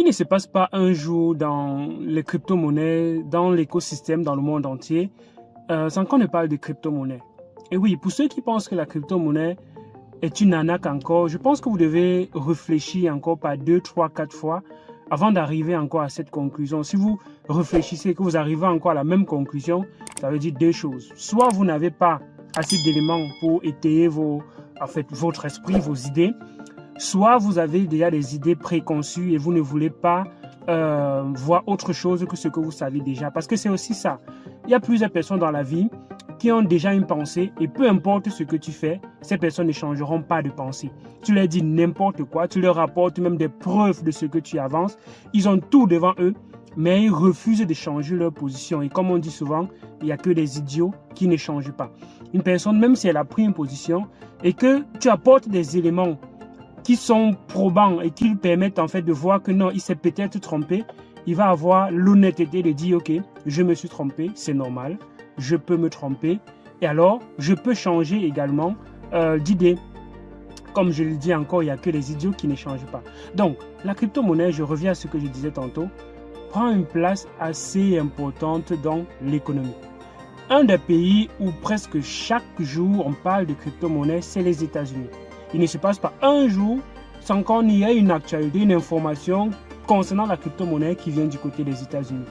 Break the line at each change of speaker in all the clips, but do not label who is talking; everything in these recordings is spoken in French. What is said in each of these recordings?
ne se passe pas un jour dans les crypto-monnaies, dans l'écosystème, dans le monde entier, sans qu'on ne parle de crypto-monnaies. Et oui, pour ceux qui pensent que la crypto-monnaie est une arnaque encore, je pense que vous devez réfléchir encore par 2, 3, 4 fois avant d'arriver encore à cette conclusion. Si vous réfléchissez et que vous arrivez encore à la même conclusion, ça veut dire deux choses. Soit vous n'avez pas assez d'éléments pour étayer votre esprit, vos idées, soit vous avez déjà des idées préconçues et vous ne voulez pas voir autre chose que ce que vous savez déjà. Parce que c'est aussi ça. Il y a plusieurs personnes dans la vie qui ont déjà une pensée et peu importe ce que tu fais, ces personnes ne changeront pas de pensée. Tu leur dis n'importe quoi, tu leur apportes même des preuves de ce que tu avances. Ils ont tout devant eux, mais ils refusent de changer leur position. Et comme on dit souvent, il n'y a que des idiots qui ne changent pas. Une personne, même si elle a pris une position et que tu apportes des éléments qui sont probants et qui lui permettent en fait de voir que non, il s'est peut-être trompé, il va avoir l'honnêteté de dire ok, je me suis trompé, c'est normal, je peux me tromper et alors je peux changer également d'idée. Comme je le dis encore, il n'y a que les idiots qui ne changent pas. Donc, la crypto-monnaie, je reviens à ce que je disais tantôt, prend une place assez importante dans l'économie. Un des pays où presque chaque jour on parle de crypto-monnaie, c'est les États-Unis. Il ne se passe pas un jour sans qu'on y ait une actualité, une information concernant la crypto-monnaie qui vient du côté des États-Unis.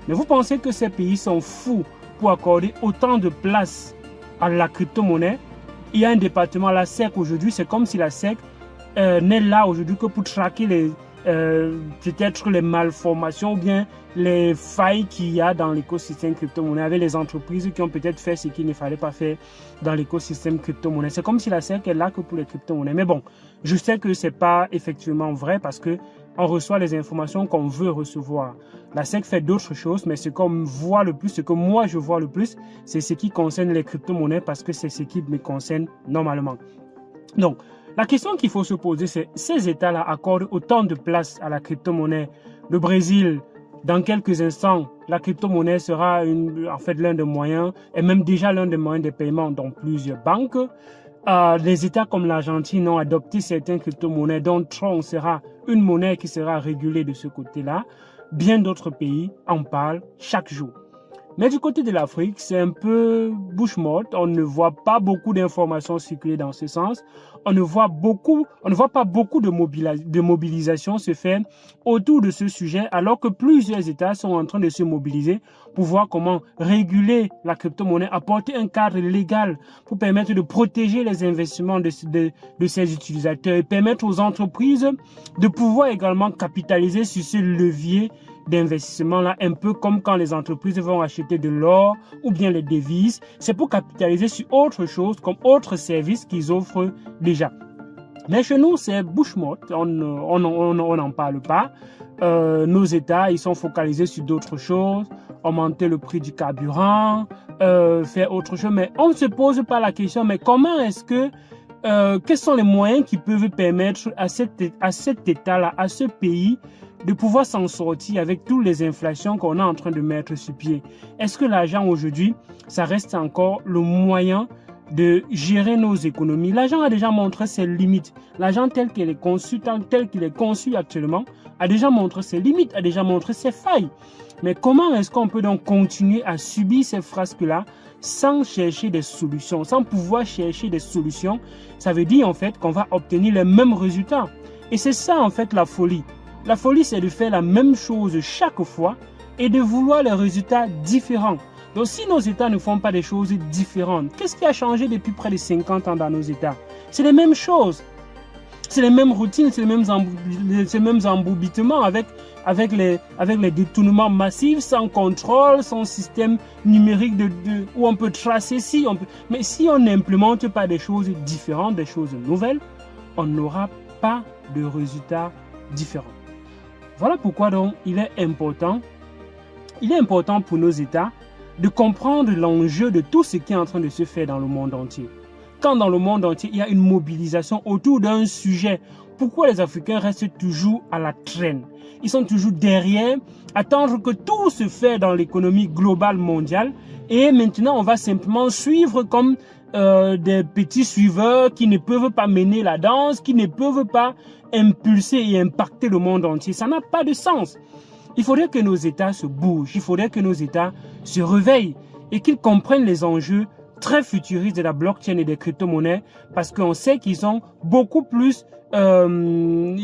Mais vous pensez que ces pays sont fous pour accorder autant de place à la crypto-monnaie? Il y a un département, la SEC aujourd'hui, c'est comme si la SEC n'est là aujourd'hui que pour traquer peut-être les malformations ou bien les failles qu'il y a dans l'écosystème crypto-monnaie avec les entreprises qui ont peut-être fait ce qu'il ne fallait pas faire dans l'écosystème crypto-monnaie. C'est comme si la SEC est là que pour les crypto-monnaies. Mais bon, je sais que ce n'est pas effectivement vrai parce que on reçoit les informations qu'on veut recevoir. La SEC fait d'autres choses, mais ce qu'on voit le plus, ce que moi je vois le plus, c'est ce qui concerne les crypto-monnaies parce que c'est ce qui me concerne normalement. Donc, la question qu'il faut se poser, c'est ces États-là accordent autant de place à la crypto-monnaie. Le Brésil, dans quelques instants, la crypto-monnaie sera en fait l'un des moyens, et même déjà l'un des moyens de paiement dans plusieurs banques. Les États comme l'Argentine ont adopté certaines crypto-monnaies, dont Tron sera une monnaie qui sera régulée de ce côté-là. Bien d'autres pays en parlent chaque jour. Mais du côté de l'Afrique, c'est un peu bouche morte. On ne voit pas beaucoup d'informations circuler dans ce sens. On ne voit pas beaucoup de mobilisation se faire autour de ce sujet, alors que plusieurs États sont en train de se mobiliser pour voir comment réguler la crypto-monnaie, apporter un cadre légal pour permettre de protéger les investissements de ces utilisateurs et permettre aux entreprises de pouvoir également capitaliser sur ce levier d'investissement là, un peu comme quand les entreprises vont acheter de l'or ou bien les devises. C'est pour capitaliser sur autre chose comme autres services qu'ils offrent déjà. Mais chez nous, c'est bouche morte, on n'en parle pas. Nos États, ils sont focalisés sur d'autres choses, augmenter le prix du carburant, faire autre chose. Mais on ne se pose pas la question, mais comment est-ce que quels sont les moyens qui peuvent permettre à cet État-là, à ce pays, de pouvoir s'en sortir avec toutes les inflations qu'on est en train de mettre sur pied? Est-ce que l'argent aujourd'hui, ça reste encore le moyen de gérer nos économies? L'argent a déjà montré ses limites. L'argent tel qu'il est conçu actuellement, a déjà montré ses limites, a déjà montré ses failles. Mais comment est-ce qu'on peut donc continuer à subir ces frasques-là sans chercher des solutions, sans pouvoir chercher des solutions? Ça veut dire en fait qu'on va obtenir les mêmes résultats. Et c'est ça en fait la folie. La folie, c'est de faire la même chose chaque fois et de vouloir les résultats différents. Donc si nos États ne font pas des choses différentes, qu'est-ce qui a changé depuis près de 50 ans dans nos États? C'est les mêmes choses. C'est les mêmes routines, c'est les mêmes emboubitements avec les détournements massifs, sans contrôle, sans système numérique où on peut tracer mais si on n'implémente pas des choses différentes, des choses nouvelles, on n'aura pas de résultats différents. Voilà pourquoi donc il est important pour nos États de comprendre l'enjeu de tout ce qui est en train de se faire dans le monde entier. Quand dans le monde entier, il y a une mobilisation autour d'un sujet, pourquoi les Africains restent toujours à la traîne? Ils sont toujours derrière, attendre que tout se fait dans l'économie globale mondiale et maintenant on va simplement suivre comme des petits suiveurs qui ne peuvent pas mener la danse, qui ne peuvent pas impulser et impacter le monde entier. Ça n'a pas de sens. Il faudrait que nos États se bougent, il faudrait que nos États se réveillent et qu'ils comprennent les enjeux très futuristes de la blockchain et des crypto-monnaies, parce qu'on sait qu'ils ont beaucoup plus, ils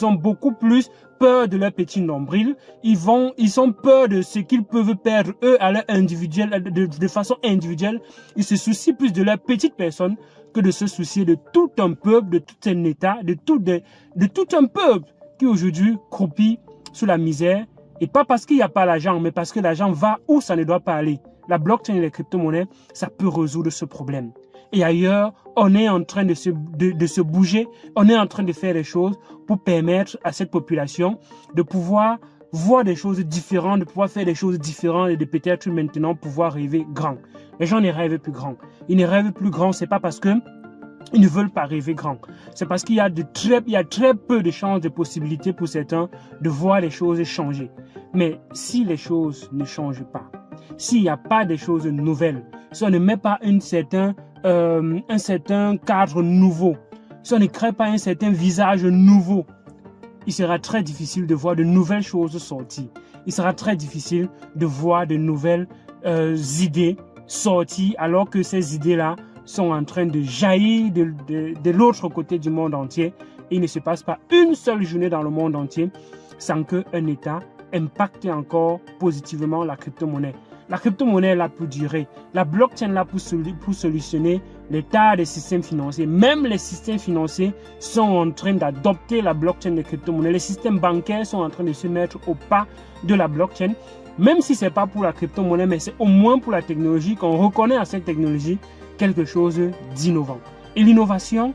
ont beaucoup plus peur de leur petit nombril. Ils ont peur de ce qu'ils peuvent perdre eux à leur individuel, de façon individuelle. Ils se soucient plus de leur petite personne que de se soucier de tout un peuple, de tout un État, de tout un peuple qui aujourd'hui croupit sous la misère, et pas parce qu'il n'y a pas l'argent, mais parce que l'argent va où ça ne doit pas aller. La blockchain et les crypto-monnaies, ça peut résoudre ce problème. Et ailleurs, on est en train de se bouger, on est en train de faire des choses pour permettre à cette population de pouvoir voir des choses différentes, de pouvoir faire des choses différentes et de peut-être maintenant pouvoir rêver grand. Les gens ne rêvent plus grand. Ils ne rêvent plus grand, c'est pas parce que ils ne veulent pas rêver grand. C'est parce qu'il y a très peu de chances, de possibilités pour certains de voir les choses changer. Mais si les choses ne changent pas, s'il n'y a pas de choses nouvelles, si on ne met pas un certain cadre nouveau, si on ne crée pas un certain visage nouveau, il sera très difficile de voir de nouvelles choses sortir. Il sera très difficile de voir de nouvelles idées sortir, alors que ces idées-là sont en train de jaillir de l'autre côté du monde entier. Et il ne se passe pas une seule journée dans le monde entier sans qu'un État impacte encore positivement la crypto-monnaie. La crypto-monnaie est là pour durer. La blockchain est là pour solutionner l'état des systèmes financiers. Même les systèmes financiers sont en train d'adopter la blockchain des crypto-monnaies. Les systèmes bancaires sont en train de se mettre au pas de la blockchain. Même si ce n'est pas pour la crypto-monnaie, mais c'est au moins pour la technologie qu'on reconnaît à cette technologie quelque chose d'innovant. Et l'innovation,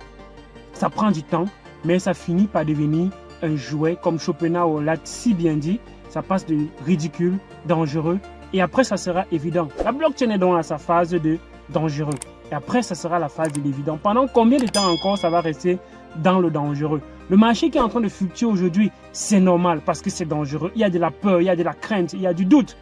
ça prend du temps, mais ça finit par devenir un jouet, comme Schopenhauer l'a si bien dit. Ça passe de ridicule, dangereux, et après ça sera évident. La blockchain est donc à sa phase de dangereux, et après ça sera la phase de l'évident. Pendant combien de temps encore ça va rester dans le dangereux? Le marché qui est en train de fluctuer aujourd'hui, c'est normal parce que c'est dangereux. Il y a de la peur, il y a de la crainte, il y a du doute.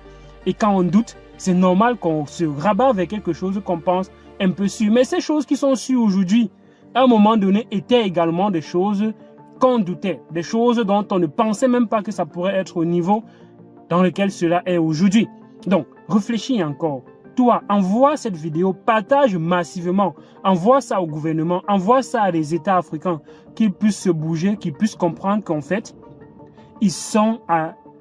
Et quand on doute, c'est normal qu'on se rabat vers quelque chose qu'on pense un peu sûr. Mais ces choses qui sont sûres aujourd'hui, à un moment donné, étaient également des choses qu'on doutait, des choses dont on ne pensait même pas que ça pourrait être au niveau dans lequel cela est aujourd'hui. Donc, réfléchis encore. Toi, envoie cette vidéo, partage massivement, envoie ça au gouvernement, envoie ça à des États africains, qu'ils puissent se bouger, qu'ils puissent comprendre qu'en fait, ils sont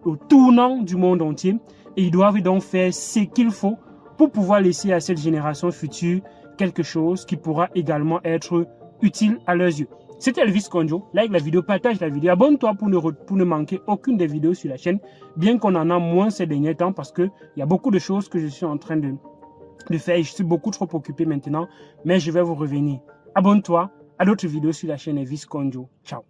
au tournant du monde entier et ils doivent donc faire ce qu'il faut pour pouvoir laisser à cette génération future quelque chose qui pourra également être utile à leurs yeux. C'était Elvis Konjo. Like la vidéo, partage la vidéo. Abonne-toi pour ne manquer aucune des vidéos sur la chaîne. Bien qu'on en a moins ces derniers temps parce qu'il y a beaucoup de choses que je suis en train de faire. Je suis beaucoup trop occupé maintenant. Mais je vais vous revenir. Abonne-toi à d'autres vidéos sur la chaîne Elvis Konjo. Ciao.